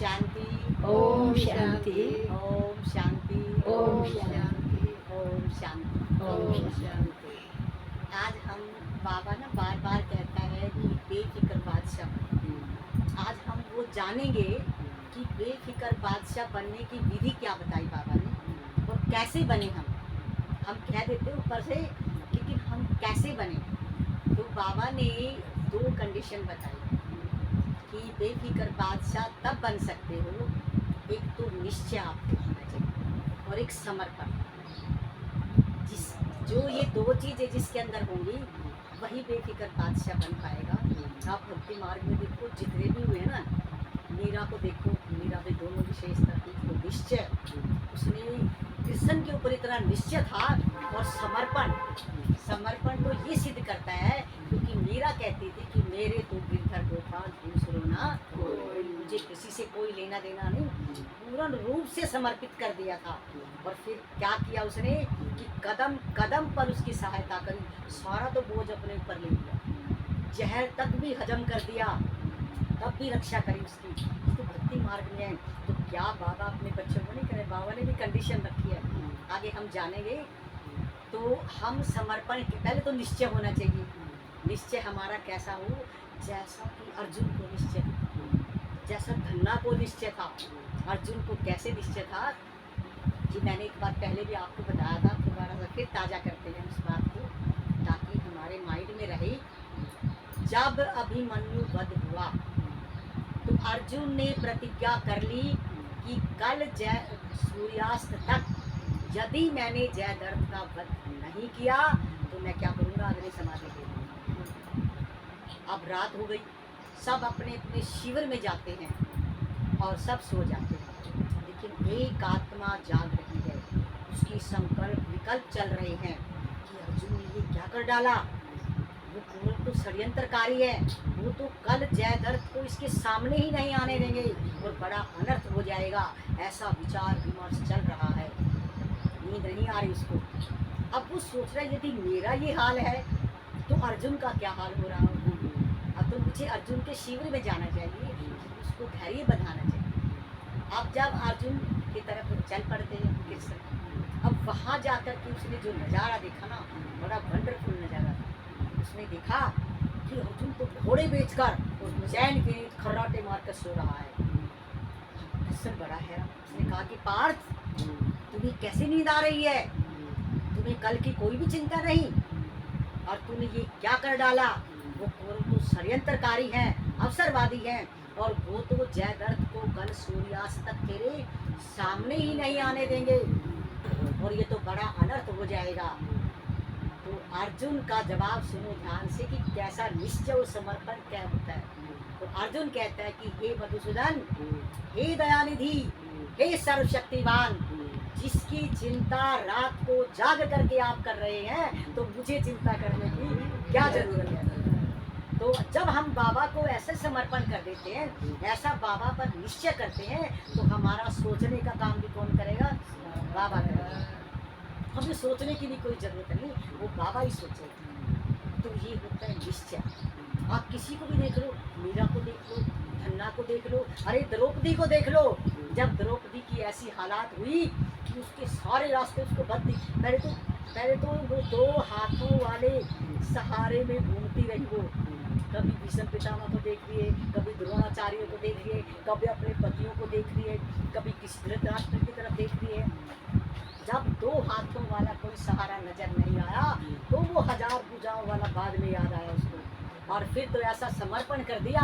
शांति। ओम शांति। ओम शांति। ओम शांति। ओम शांति। ओम शांति। आज हम बाबा ना बार बार कहता है कि बेफिक्र बादशाह बनो। आज हम वो जानेंगे कि बेफिक्र बादशाह बनने की विधि क्या बताई बाबा ने और कैसे बने हम कह देते ऊपर से, लेकिन हम कैसे बने। तो बाबा ने 2 कंडीशन बताई कि बेफिक्र बादशाह तब बन सकते हो। एक तो निश्चय आपको होना चाहिए और एक समर्पण। जो ये 2 चीज़ें जिसके अंदर होंगी वही बेफिक्र बादशाह बन पाएगा। आप भक्ति मार्ग में देखो जितने भी हुए ना, मीरा को देखो, मीरा में दोनों विशेषता थी। तो निश्चय, उसने कृष्ण के ऊपर इतना निश्चय था, और समर्पण तो ये सिद्ध करता है, क्योंकि मीरा कहती थी कि मेरे तो गिरधर गोपाल दूसरो ना कोई, मुझे किसी से कोई लेना देना नहीं, पूर्ण रूप से समर्पित कर दिया था। और फिर क्या किया उसने कि कदम कदम पर उसकी सहायता करी, सारा तो बोझ अपने ऊपर ले लिया, जहर तक भी हजम कर दिया, तब भी रक्षा करी उसकी। तो भक्ति मार्ग में है, तो क्या बाबा अपने बच्चों को नहीं करे, बाबा ने भी कंडीशन रखी है, आगे हम जानेंगे। तो हम समर्पण के पहले तो निश्चय होना चाहिए। निश्चय हमारा कैसा हो, जैसा कि अर्जुन को निश्चय, जैसा धन्ना को निश्चय था। अर्जुन को कैसे निश्चय था कि मैंने एक बार पहले भी आपको बताया था, दोबारा से फिर ताज़ा करते हैं उस बात को, ताकि हमारे माइंड में रहे। जब अभिमन्यु वध हुआ तो अर्जुन ने प्रतिज्ञा कर ली कि कल जय सूर्यास्त तक यदि मैंने जयद्रथ का वध नहीं किया तो मैं क्या करूँगा, अग्नि समाधि के। अब रात हो गई, सब अपने अपने शिविर में जाते हैं और सब सो जाते हैं, लेकिन एक आत्मा जाग रही है। उसकी संकल्प विकल्प चल रहे हैं कि अर्जुन ने ये क्या कर डाला, वो कौरव तो षड्यंत्रकारी है, वो तो कल जयद्रथ को इसके सामने ही नहीं आने देंगे और बड़ा अनर्थ हो जाएगा। ऐसा विचार विमर्श चल रहा है, नींद नहीं आ रही उसको। अब वो सोच रहा है यदि मेरा ये हाल है तो अर्जुन का क्या हाल हो रहा होगा। अब तो मुझे अर्जुन के शिविर में जाना चाहिए, उसको धैर्य बंधाना चाहिए। अब जब अर्जुन की तरफ चल पड़ते हैं कृष्ण, अब वहाँ जाकर के उसने जो नज़ारा देखा ना, बड़ा वंडरफुल नज़ारा था। उसने देखा कि अर्जुन तो घोड़े बेचकर और चैन के खर्राटे मारकर सो रहा है। कृष्ण बड़ा हैरान, उसने कहा कि पार्थ, तुम्हें कैसे नींद आ रही है, तुम्हें कल की कोई भी चिंता नहीं, और तूने ये क्या कर डाला। वो कौरव तो षड्यंत्रकारी हैं, अवसरवादी हैं, और वो तो जयद्रथ को कल सूर्यास्त तक तेरे सामने ही नहीं आने देंगे और ये तो बड़ा अनर्थ हो जाएगा। तो अर्जुन का जवाब सुनो ध्यान से कि कैसा निश्चय और समर्पण क्या होता है। तो अर्जुन कहता है कि हे मधुसूदन, हे दयानिधि, हे सर्वशक्तिमान, जिसकी चिंता रात को जाग करके आप कर रहे हैं, तो मुझे चिंता करने की क्या जरूरत है। तो जब हम बाबा को ऐसे समर्पण कर देते हैं, ऐसा बाबा पर निश्चय करते हैं, तो हमारा सोचने का काम भी कौन करेगा, बाबा करेगा। हमें सोचने की भी कोई ज़रूरत नहीं, वो बाबा ही सोचेगा। तो ये होता है निश्चय। आप किसी को भी देख लो, मीरा को देख लो, धन्ना को देख लो, अरे द्रौपदी को देख लो। जब द्रौपदी की ऐसी हालात हुई कि उसके सारे रास्ते उसको बंद थी, पहले तो वो 2 हाथों वाले सहारे में घूमती रही। वो कभी भीष्म पितामह को देख रही है, कभी द्रोणाचार्य को देख रही है, कभी अपने पतियों को देख रही है, कभी किसी धृतराष्ट्र की तरफ देख रही है। जब 2 हाथों वाला कोई सहारा नजर नहीं आया, तो वो 1000 भुजाओं वाला बाद में याद आया उसको, और फिर तो ऐसा समर्पण कर दिया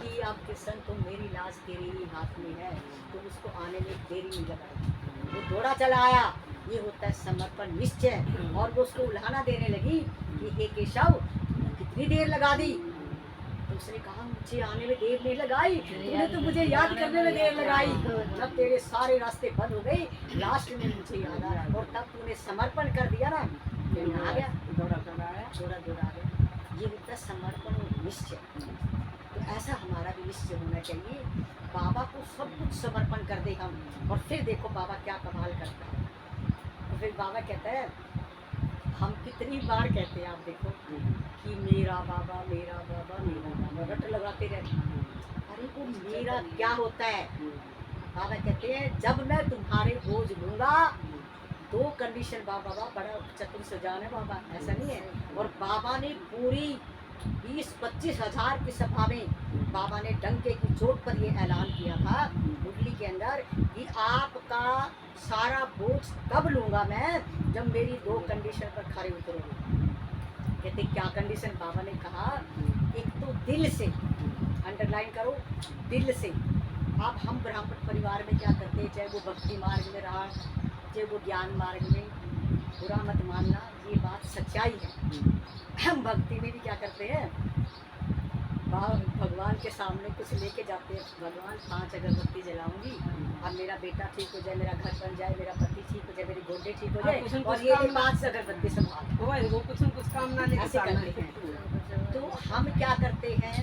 कि अब कृष्ण तो मेरी लाज तेरे ही हाथ में है, तो उसको आने में देरी नहीं लगाई, वो दौड़ा चला आया। ये होता है समर्पण, निश्चय। और वो उसको उल्हाना देने लगी कि हे केशव, तुमने कितनी देर लगा दी। तो उसने कहा मुझे आने में देर नहीं लगाई, तूने तो मुझे याद करने में देर लगाई। जब तेरे सारे रास्ते बंद हो गए, लास्ट में मुझे याद आया, और तब तूने समर्पण कर दिया ना, फिर आ गया, दौड़ा आ गया। ये होता है समर्पण और निश्चय। तो ऐसा हमारा भी निश्चय होना चाहिए, बाबा को सब कुछ समर्पण कर दे हम, और फिर देखो बाबा क्या कमाल करता है। तो फिर बाबा कहता है, हम कितनी बार कहते हैं, आप देखो कि मेरा बाबा रट लगाते रहते हैं। उनको मेरा क्या होता है। बाबा कहते हैं जब मैं तुम्हारे बोझ लूंगा, दो कंडीशन। बाबा बड़ा चतुर सुजान है बाबा, ऐसा नहीं है। और बाबा ने पूरी 20-25 हजार की सभा में बाबा ने डंके की चोट पर ये ऐलान किया था मुरली के अंदर कि आपका सारा बोझ तब लूंगा मैं जब मेरी दो कंडीशन पर खड़े उतरोगे। कहते क्या कंडीशन। बाबा ने कहा एक तो दिल से, अंडरलाइन करो, दिल से। अब हम ब्राह्मण परिवार में क्या करते हैं, चाहे वो भक्ति मार्ग में रहा, चाहे वो ज्ञान मार्ग में, बुरा मत मानना, ये बात सच्चाई है। हम भक्ति में भी क्या करते हैं, भगवान के सामने कुछ लेके जाते हैं। भगवान 5 अगरबत्ती जलाऊंगी, अब मेरा बेटा ठीक हो जाए, मेरा घर बन जाए, मेरा पति ठीक हो जाए, मेरे गोडे ठीक हो जाए, और ये 5 अगरबत्ती संभाल वो कुछ काम ना ऐसे करते हैं। तो हम क्या करते हैं,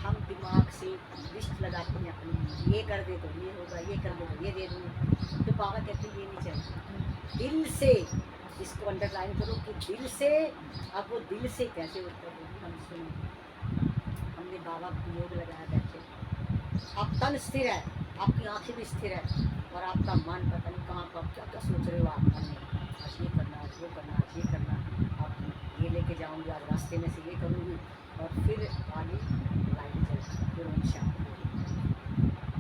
हम दिमाग से लिस्ट लगाते हैं अपनी, ये कर दे तो ये होगा, ये कर दे तो ये दे दूँगा। तो बाबा कहते हैं ये नहीं चाहिए, दिल से। इसको अंडरलाइन करो कि दिल से। अब वो दिल से कैसे उत्तर होगी, हम सुनो। हमने बाबा को योग लगाया बैठे, आप तन स्थिर है, आपकी आंखें भी स्थिर है, और आपका मन पता नहीं कहाँ पर क्या क्या सोच रहे हो आप। आज ये करना, आज वो करना, आज ये करना, आप ये लेके जाऊँगी, आज रास्ते में से ये करूँगी, और फिर आगे लाइट चल, फिर हम शाम।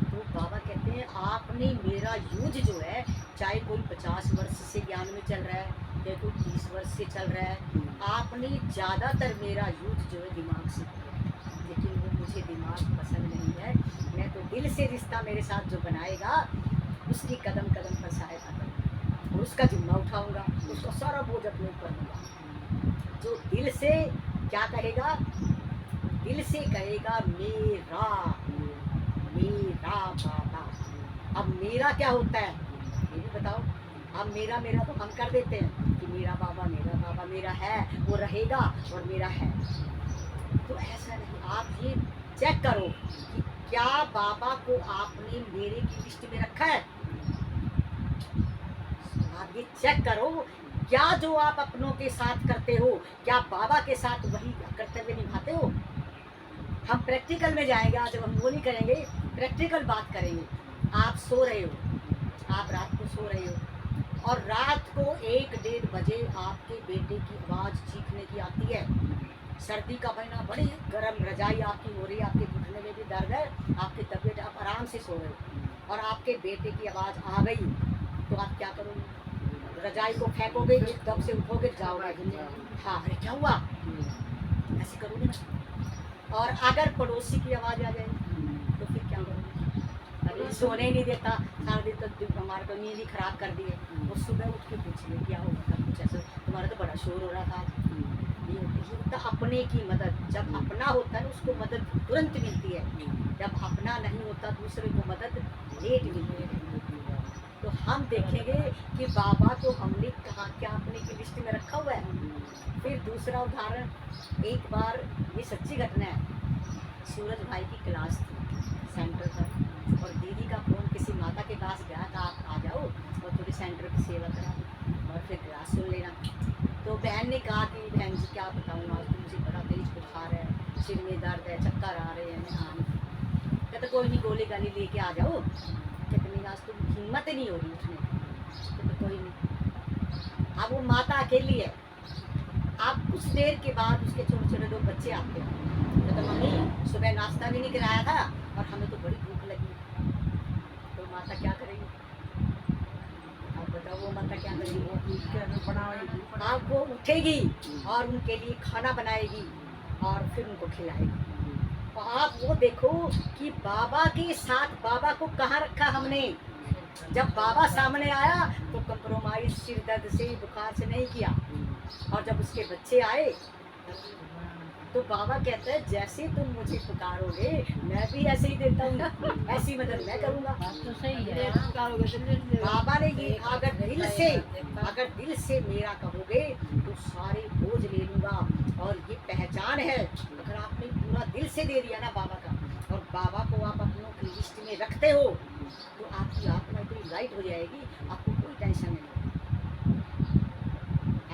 तो बाबा कहते हैं आपने मेरा युद्ध जो है, चाहे कोई 50 वर्ष से ज्ञान में चल रहा है, चाहे कोई 30 वर्ष से चल रहा है, आपने ज़्यादातर मेरा युद्ध जो है दिमाग से किया। लेकिन वो मुझे दिमाग पसंद नहीं है। मैं तो दिल से रिश्ता मेरे साथ जो बनाएगा उसकी कदम कदम पर सहायता करूँगा, और उसका जिम्मा उठाऊँगा, उसका सारा बोझ अपने ऊपर लूँगा। जो दिल से क्या कहेगा, दिल से कहेगा मेरा, मेरा बाबा। अब मेरा क्या होता है ये भी बताओ। अब मेरा मेरा तो हम कर देते हैं कि मेरा बाबा मेरा है, वो रहेगा और मेरा है। तो ऐसा नहीं, आप ये चेक करो कि क्या बाबा को आपने मेरे की लिस्ट में रखा है। आप ये चेक करो, क्या जो आप अपनों के साथ करते हो, क्या बाबा के साथ वही कर्तव्य निभाते हो। हम प्रैक्टिकल में जाएंगे, आज हम वो नहीं करेंगे, प्रैक्टिकल बात करेंगे। आप सो रहे हो, आप रात को सो रहे हो, और रात को 1-1:30 बजे आपके बेटे की आवाज़ चीखने की आती है। सर्दी का महीना, बड़ी गर्म रजाई आपकी हो रही है, आपके घुटने में भी दर्द है, आपकी तबीयत, आप आराम से सो रहे हो, और आपके बेटे की आवाज़ आ गई, तो आप क्या करोगे, रजाई को फेंकोगे, एकदम से उठोगे, जाओगे, हाँ अरे क्या हुआ, ऐसे करोगे ना। और अगर पड़ोसी की आवाज़ आ जाए तो फिर क्या करोगे, अरे सोने ही नहीं देता, सारा दिन तो हमारे को नींद ही खराब कर दी है। वो सुबह उठ के पूछिए क्या होगा, कुछ ऐसा, तुम्हारा तो बड़ा शोर हो रहा था आज। ये होता अपने की मदद, जब अपना होता है ना उसको मदद तुरंत मिलती है, जब अपना नहीं होता दूसरे को मदद लेट मिलती है। तो हम देखेंगे कि बाबा को हमने कहाँ क्या अपने की लिस्ट में रखा हुआ है। फिर दूसरा उदाहरण, एक बार ये सच्ची घटना है, सूरज भाई की क्लास थी सेंटर पर, और दीदी का फ़ोन किसी माता के पास गया था, आप आ जाओ और थोड़ी सेंटर की सेवा करा और फिर क्लास सुन लेना। तो बहन ने कहा कि बहन जी क्या बताऊँ, आज तो मुझे बड़ा तेज बुखार है, सिर में दर्द है, चक्कर आ रहे हैं। हाँ कहते कोई नहीं, गोली गाली लेके आ जाओ। कहते मेरी आज तो हिम्मत ही नहीं हो रही उठने। कहते कोई नहीं। अब वो माता अकेली है। आप कुछ देर के बाद उसके छोटे छोटे 2 बच्चे आते हैं। कहते मम्मी सुबह नाश्ता भी नहीं कराया था और हमें तो बड़ी भूख लगी। तो माता क्या करेगी, आप बताओ, वो माता क्या करेगी, आप वो उठेगी और उनके लिए खाना बनाएगी और फिर उनको खिलाएगी। तो आप वो देखो कि बाबा के साथ बाबा को कहाँ रखा हमने। जब बाबा सामने आया तो कंप्रोमाइज सिर दर्द से, बुखार से नहीं किया, और जब उसके बच्चे आए तो बाबा कहता है जैसे तुम मुझे पुकारोगे मैं भी ऐसे ही देता हूँ, ऐसी मदद मैं करूँगा। तो सही है। बाबा ने ये अगर दिल से मेरा कहोगे तो सारे बोझ ले लूँगा। और ये पहचान है, अगर आपने पूरा दिल से दे दिया ना बाबा का, और बाबा को आप अपनों की लिस्ट में रखते हो, तो आपकी आत्मा इतनी लाइट हो जाएगी, आपको कोई टेंशन नहीं होगी।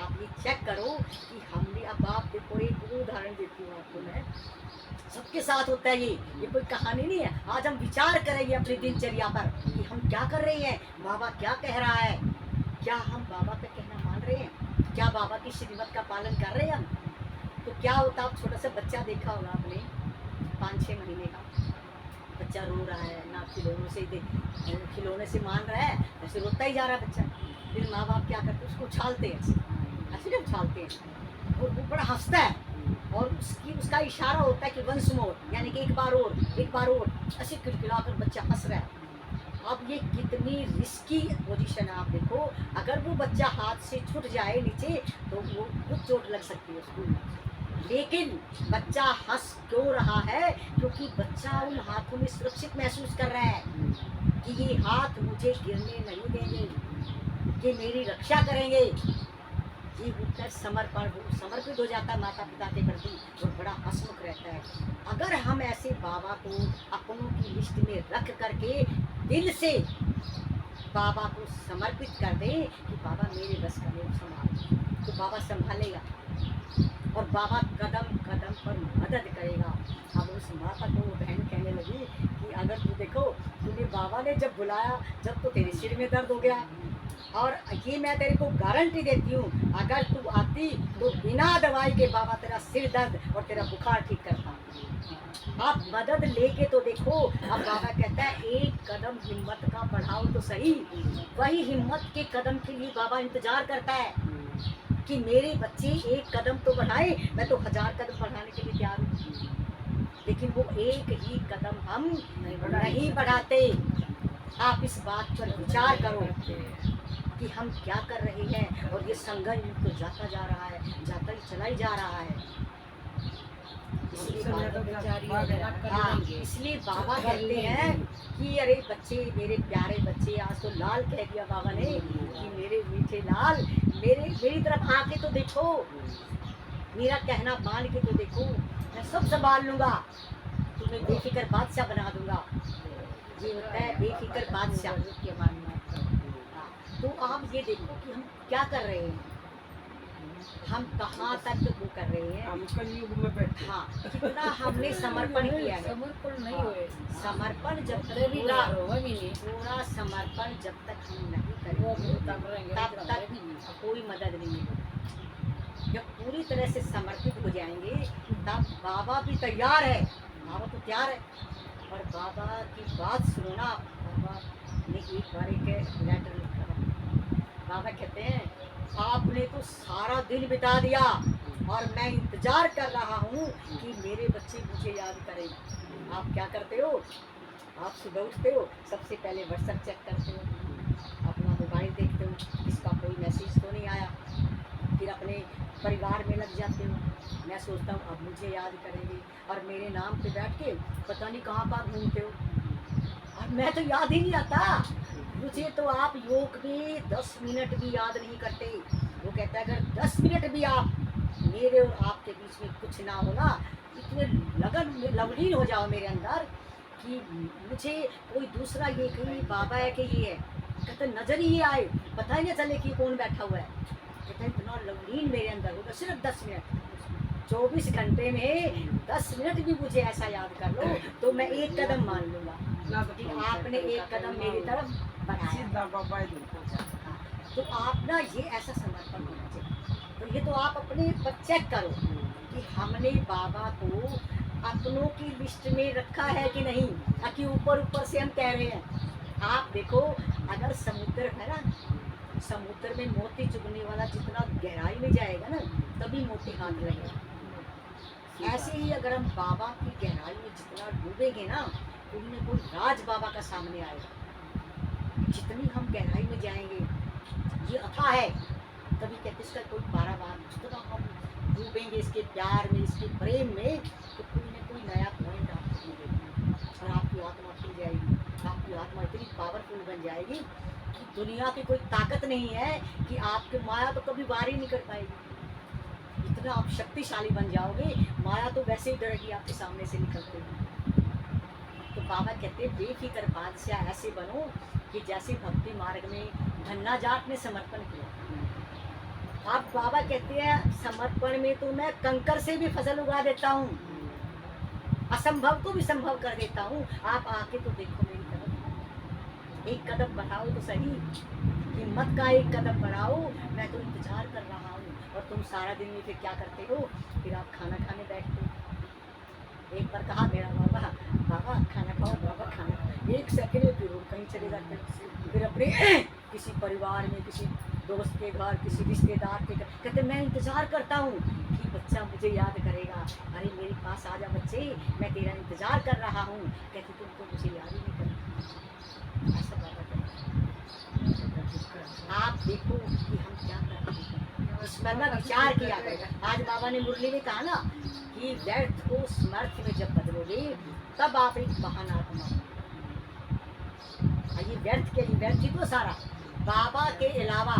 आप ये चेक करो कि हमने, अब आप देखो एक उदाहरण देती हूँ आपको मैं। सबके साथ होता है ये कोई कहानी नहीं है। आज हम विचार करेंगे अपनी दिनचर्या पर कि हम क्या कर रहे हैं, बाबा क्या कह रहा है, क्या हम बाबा का कहना मान रहे हैं, क्या बाबा की श्रीमत का पालन कर रहे हैं हम। तो क्या होता, आप छोटा सा बच्चा देखा होगा आपने, 5-6 महीने का बच्चा रो रहा है ना, खिलौने से मान रहा है, ऐसे रोता ही जा रहा है बच्चा। फिर माँ बाप क्या करते हैं, उसको उछालते हैं, ऐसे नहीं उछालते हैं, और वो बड़ा हंसता है, और उसका इशारा होता है कि वंस मोर, यानी कि एक बार और, ऐसे खिलखिलाकर बच्चा हंस रहा है। अब ये कितनी रिस्की पोजीशन है, आप देखो, अगर वो बच्चा हाथ से छूट जाए नीचे तो वो खुद चोट लग सकती है उसको। लेकिन बच्चा हंस क्यों रहा है, क्योंकि बच्चा उन हाथों में सुरक्षित महसूस कर रहा है कि ये हाथ मुझे गिरने नहीं देंगे, ये मेरी रक्षा करेंगे। ये उत्तर समर्पित हो जाता है माता पिता के प्रति, और बड़ा हंसमुख रहता है। अगर हम ऐसे बाबा को अपनों की लिस्ट में रख करके दिल से बाबा को समर्पित कर दें कि बाबा मेरे बस का नहीं संभाल, तो बाबा संभालेगा और बाबा कदम कदम पर मदद करेगा। अब उस माता को वो बहन कहने लगी कि अगर तू देखो, तूने बाबा ने जब बुलाया, जब तो तेरे सिर में दर्द हो गया, और ये मैं तेरे को गारंटी देती हूँ, अगर तू आती तो बिना दवाई के बाबा तेरा सिर दर्द और तेरा बुखार ठीक करता। आप मदद लेके तो देखो। अब बाबा कहता है एक कदम हिम्मत का बढ़ाओ तो सही। वही हिम्मत के कदम के लिए बाबा इंतजार करता है कि मेरे बच्चे एक कदम तो बढ़ाए, मैं तो 1000 कदम बढ़ाने के लिए तैयार हूँ, लेकिन वो एक ही कदम हम नहीं बढ़ाते। आप इस बात पर विचार करो कि हम क्या कर रहे हैं, और ये संघर्ष तो जाता जा रहा है, जाता ही चला ही जा रहा है। इसलिए बाबा कहते हैं कि अरे बच्चे, मेरे प्यारे बच्चे, आज तो लाल कह दिया बाबा ने कि मेरे मीठे लाल, मेरी तरफ आके तो देखो, मेरा कहना मान के तो देखो, मैं सब संभाल लूंगा, तुम्हें बेफिक्र बादशाह बना दूंगा। ये होता है बेफिक्र बादशाह। तो आप ये देखो कि हम क्या कर रहे हैं, हम कहाँ तक वो कर रहे हैं, हाँ, कितना हमने समर्पण किया है। समर्पण नहीं हुए, समर्पण जब तक पूरा समर्पण जब तक हम नहीं करेंगे तब तक कोई मदद नहीं मिलेगी। जब पूरी तरह से समर्पित हो जाएंगे तब बाबा भी तैयार है, बाबा तो तैयार है। और बाबा की बात सुनो ना, बाबा ने एक बार एक लेटर लिखा है। बाबा कहते हैं आपने तो सारा दिन बिता दिया और मैं इंतजार कर रहा हूँ कि मेरे बच्चे मुझे याद करें। आप क्या करते हो, आप सुबह उठते हो, सबसे पहले व्हाट्सएप चेक करते हो, अपना मोबाइल देखते हो, इसका कोई मैसेज तो नहीं आया, फिर अपने परिवार में लग जाते हो। मैं सोचता हूँ अब मुझे याद करेंगे, और मेरे नाम पे बैठ के पता नहीं कहाँ कहाँ घूमते हो, और मैं तो याद ही नहीं आता मुझे। तो आप योग में 10 मिनट भी याद नहीं करते। वो कहता है अगर 10 मिनट भी आप मेरे और आपके बीच में कुछ ना हो ना, इतने लवलीन हो जाओ मेरे अंदर कि मुझे कोई दूसरा ये कहीं बाबा है कि ये है, कहते नजर ही आए, पता ही नहीं चले कि कौन बैठा हुआ है। कहते इतना लवलीन मेरे अंदर होगा, सिर्फ 10 मिनट, 24 घंटे में 10 मिनट भी मुझे ऐसा याद कर लो तो मैं एक कदम मान लूँगा कि आपने एक कदम मेरी तरफ बढ़ाया। तो आप ना ये ऐसा समर्पण होना चाहिए। तो ये तो आप अपने पर चेक करो कि हमने बाबा को अपनों की लिस्ट में रखा है कि नहीं, ताकि ऊपर ऊपर से हम कह रहे हैं। आप देखो अगर समुद्र है ना, समुद्र में मोती चुभने वाला जितना गहराई में जाएगा ना तभी मोती हाथ लगेगा। ऐसे ही अगर हम बाबा की गहराई में जितना डूबेंगे ना, उनमें कोई राज बाबा का सामने आएगा। जितनी हम गहराई में जाएंगे, ये अथाह है, कभी कहते इसका कोई पारावार, जितना हम डूबेंगे इसके प्यार में, इसके प्रेम में, तो कोई ना कोई नया पॉइंट आपको मिलेगा और आपकी आत्मा खुल जाएगी। आपकी आत्मा इतनी पावरफुल बन जाएगी कि दुनिया की कोई ताकत नहीं है कि आपके माया तो कभी वार ही नहीं कर पाएगी। इतना आप शक्तिशाली बन जाओगे, माया तो वैसे ही डरेगी आपके सामने से निकलते हुए। तो बाबा कहते हैं बेफिक्र बादशाह ऐसे बनो कि जैसे भक्ति मार्ग में धन्ना जाट ने समर्पण किया। आप बाबा कहते हैं समर्पण में तो मैं कंकर से भी फसल उगा देता हूँ। असंभव को भी संभव कर देता हूँ। आप आके तो देखो मेरी तरफ, एक कदम बढ़ाओ तो सही, हिम्मत का एक कदम बढ़ाओ। मैं तो इंतजार कर रहा हूँ और तुम सारा दिन में फिर क्या करते हो? फिर आप खाना खाने बैठते हो। एक बार कहा मेरा बाबा, बाबा खाना खाओ, बाबा खाना खाओ। एक सेकंड में फिर वो कहीं चले जाते हैं, फिर अपने किसी परिवार में, किसी दोस्त के घर, किसी रिश्तेदार के घर। कहते मैं इंतजार करता हूँ कि बच्चा मुझे याद करेगा। अरे मेरे पास आ जा बच्चे, मैं तेरा इंतजार कर रहा हूँ। कहते तुम तो मुझे याद ही नहीं करते। ऐसा बाबा कहते। आप देखो कि हम क्या कर रहे हैं, इस पर ना विचार किया करो। आज बाबा ने मुरली में कहा ना कि व्यर्थ को समर्थ में जब बदलोगे तब आप एक महान आत्मा हो। ये व्यर्थ के लिए व्यर्थ ही तो सारा। बाबा के अलावा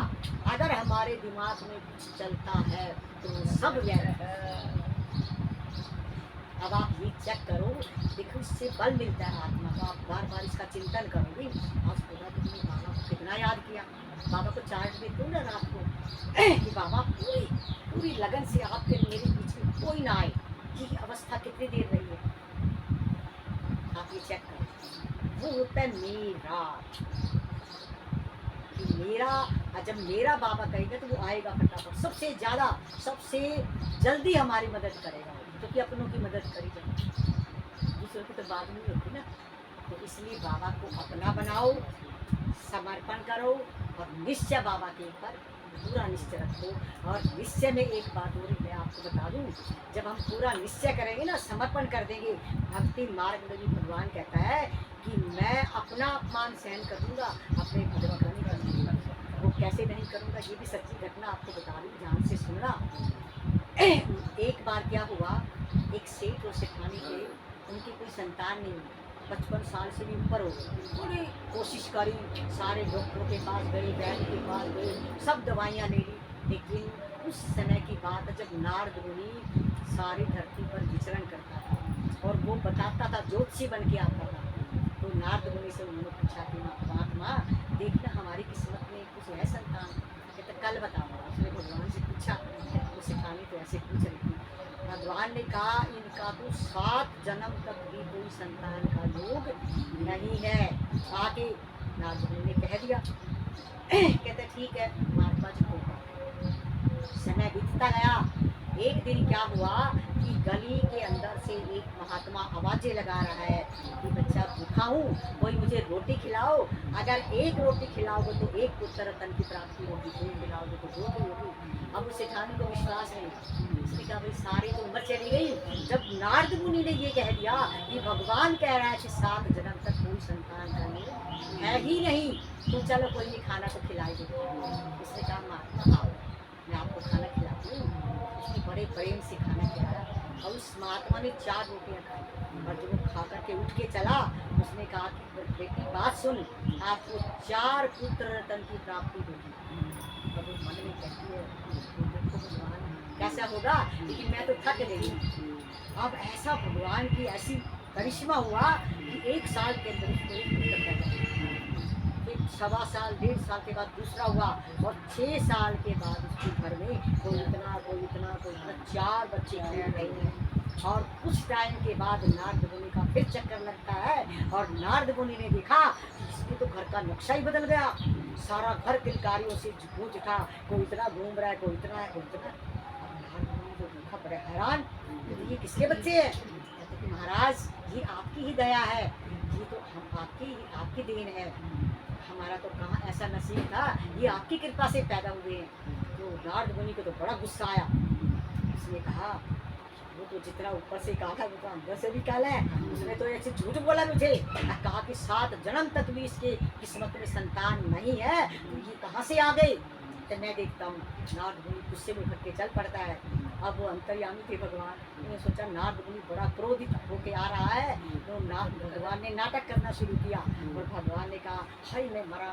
अगर हमारे दिमाग में कुछ चलता है तो सब व्यर्थ है। अब आप ये चेक करो, देखो इससे बल मिलता है आत्मा को। आप बार बार इसका चिंतन करोगे। आज पूरा दिन में बाबा को कितना याद किया। बाबा को चार्ट देते हो ना रात को कि बाबा पूरी पूरी लगन से आपके मेरे बीच में कोई ना आए। ये अवस्था कितनी देर रही है, आप ये चेक करो। वो होता है मेरा, कि मेरा जब मेरा बाबा कहेगा तो वो आएगा फटाफट, सबसे ज़्यादा सबसे जल्दी हमारी मदद करेगा, क्योंकि अपनों की मदद करी जाए, दूसरों की तो बात नहीं होती ना। तो इसलिए बाबा को अपना बनाओ, समर्पण करो और निश्चय बाबा के ऊपर पूरा निश्चय रखो। और निश्चय में एक बात और मैं आपको बता दूं, जब हम पूरा निश्चय करेंगे ना, समर्पण कर देंगे, भक्ति मार्ग में भी भगवान कहता है कि मैं अपना अपमान सहन कर दूंगा, अपने भगवान नहीं कर दूंगा। वो कैसे नहीं करूंगा, ये भी सच्ची घटना आपको बता दूं, ध्यान से सुनना। एक बार क्या हुआ, एक सेठ और सेठानी थे, उनकी कोई संतान नहीं हुई, 55 साल से भी ऊपर हो गए। बड़ी कोशिश करी, सारे डॉक्टरों के पास गए, वैद्य के पास गए, सब दवाइयाँ ले ली, लेकिन उस समय की बात है जब नारद मुनि सारी धरती पर विचरण करता था और वो बताता था, ज्योतिषी बन के आता था। तो नारद मुनि से उन्होंने पूछा कि महात्मा देखना हमारी किस्मत में कुछ है संतान? कहते कल बताऊँगा। उसने भगवान से पूछा, वो सिखानी तो ऐसे पूछ रही थी। भगवान ने कहा इनका तो 7 जन्म तक भी कोई संतान का योग नहीं है। आगे नारद मुनि ने कह दिया। कहते ठीक है महात्मा जी को। समय बीतता गया। एक दिन क्या हुआ कि गली के अंदर से एक महात्मा आवाजें लगा रहा है कि बच्चा भूखा हूँ, कोई मुझे रोटी खिलाओ। अगर एक रोटी खिलाओगे तो एक पुत्र रतन की प्राप्ति होगी, 2 खिलाओगे तो 2 की होगी। अब उस सेठानी को विश्वास नहीं, उसने कहा भाई सारी तो उम्र चली गई। जब नारद मुनि ने ये कह दिया कि भगवान कह रहा है कि 7 जन्म तक कोई संतान का नहीं है ही नहीं, तो चलो कोई नहीं, खाना तो खिलाई दो। उसने कहा महात्मा आओ मैं आपको खाना खिलाती हूँ। उसने बड़े प्रेम से खाना खिलाया और उस महात्मा ने 4 रोटियाँ खाई और जब वो खा करके उठ के चला, उसने कहा कि बेटी बात सुन, आपको 4 पुत्र रतन की प्राप्ति होगी। अब वो मन में कहती है देखो भगवान कैसा होगा, लेकिन मैं तो थक गई। अब ऐसा भगवान की ऐसी करिश्मा हुआ कि 1 साल के अंदर उसको एक पुत्र पैदा हुआ। फिर 1.25 साल 1.5 साल के बाद दूसरा हुआ और 6 साल के बाद उसके घर में कोई इतना 4 बच्चे खेल रहे हैं। और कुछ टाइम के बाद नारद मुनि का फिर चक्कर लगता है और नारद मुनि ने देखा इसके तो घर का नक्शा ही बदल गया। सारा घर किलकारियों से गूंज उठा, कोई इतना घूम रहा है, कोई इतना है, कोई इतना है। नारद मुनि को देखा बड़े हैरान कि ये किसके बच्चे हैं? कहते कि महाराज ये आपकी ही दया है, ये तो हम आपकी देन है, हमारा तो कहाँ ऐसा नसीब था, ये आपकी कृपा से पैदा हुए हैं। तो नारद मुनि को तो बड़ा गुस्सा आया। उसने कहा वो तो जितना ऊपर से कहा था वो तो अंदर से भी काला है, उसने तो ऐसे झूठ बोला मुझे, कहा कि 7 जन्म तक भी इसके किस्मत में संतान नहीं है, तो ये कहाँ से आ गए? तो मैं देखता हूँ नारद मुनि गुस्से में उठ के चल पड़ता है। अब वो अंतर्यामी थे भगवान, उन्होंने सोचा नारद मुनि बड़ा क्रोधित होके आ रहा है, तो भगवान ने नाटक करना शुरू किया और भगवान ने कहा हाय मैं मरा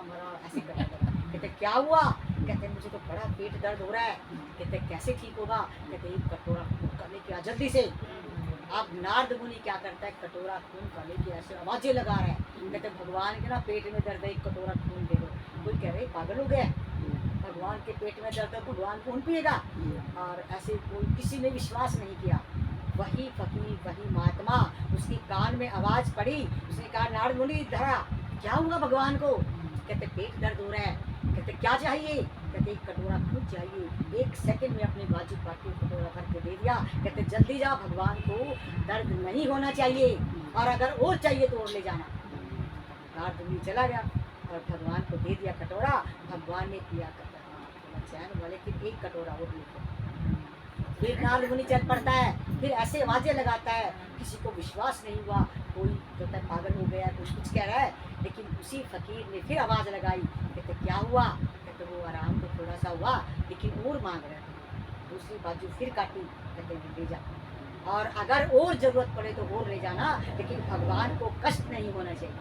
ऐसे करने लगा। कहते क्या हुआ? कहते मुझे तो बड़ा पेट दर्द हो रहा है। कहते कैसे ठीक होगा? कहते एक कटोरा खून का लेके आ जल्दी से। अब नारद मुनि क्या करता है, कटोरा खून का लेके ऐसे आवाजें लगा रहा है। कहते भगवान के ना पेट में दर्द है, एक कटोरा खून दे दो। कोई कह रहे पागल हो गया, भगवान के पेट में दर्द है, भगवान खून पिएगा? और ऐसे कोई किसी ने विश्वास नहीं किया। वही फकीर वही महात्मा, उसकी कान में आवाज पड़ी, उसने कहा नारद मुनि धरा क्या हुआ भगवान को? कहते पेट दर्द हो रहा है। कहते क्या चाहिए? कहते एक कटोरा दूध चाहिए। 1 सेकंड में अपने बाजू काट के कटोरा भर के दे दिया। कहते जल्दी जा, भगवान को दर्द नहीं होना चाहिए, और अगर और चाहिए तो और ले जाना। नारद मुनि चला गया और भगवान को दे दिया कटोरा। भगवान ने पिया, कहता थोड़ा चैन हुआ, लेकिन एक कटोरा और लेकर फिर नारद मुनि चल पड़ता है। फिर ऐसे आवाजें लगाता है, किसी को विश्वास नहीं हुआ, कोई कहता है पागल हो गया, कुछ कह रहा है। लेकिन उसी फकीर ने फिर आवाज़ लगाई। कहते क्या हुआ? कहते वो आराम तो थोड़ा सा हुआ, लेकिन और मांग रहा है। दूसरी बाजू फिर काटी। कहते ले जा, और अगर और ज़रूरत पड़े तो और ले जाना, लेकिन भगवान को कष्ट नहीं होना चाहिए।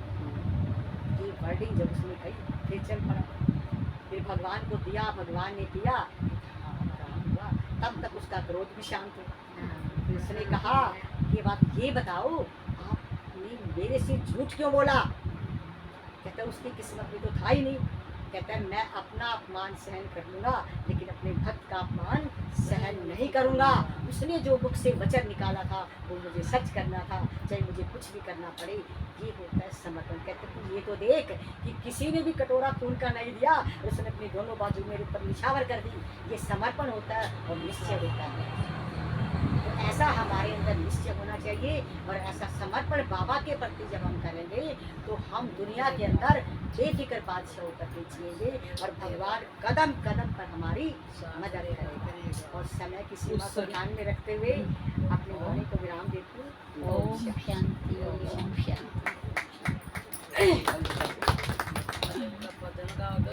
ये वर्डिंग जब उसने कही फिर चल पड़ा। फिर भगवान को दिया, भगवान ने दिया, आराम हुआ। तब तक उसका क्रोध भी शांत हुआ। फिर उसने कहा ये बात ये बताओ, आपने मेरे से झूठ क्यों बोला? कहता उसकी किस्मत में तो था ही नहीं। कहता है मैं अपना अपमान सहन कर लूँगा, लेकिन अपने भक्त का अपमान सहन नहीं करूँगा। उसने जो मुख से वचन निकाला था वो मुझे सच करना था, चाहे मुझे कुछ भी करना पड़े। ये होता है समर्पण। कहते तू ये तो देख कि किसी ने भी कटोरा खून का नहीं दिया, उसने अपनी दोनों बाजू मेरे ऊपर निछावर कर दी। ये समर्पण होता है और निश्चय होता है। तो ऐसा हमारे अंदर निश्चय होना चाहिए, और ऐसा समर्पण बाबा के प्रति जब हम करेंगे तो हम दुनिया के अंदर बेफिक्र बादशाह होकर के जिएंगे, और भगवान कदम कदम पर हमारी मदद करेगा। और समय की सीमा को ध्यान में रखते हुए अपने वाणी को विराम देती हूँ। ओम शांति, ओम शांति। भजन गाओ तो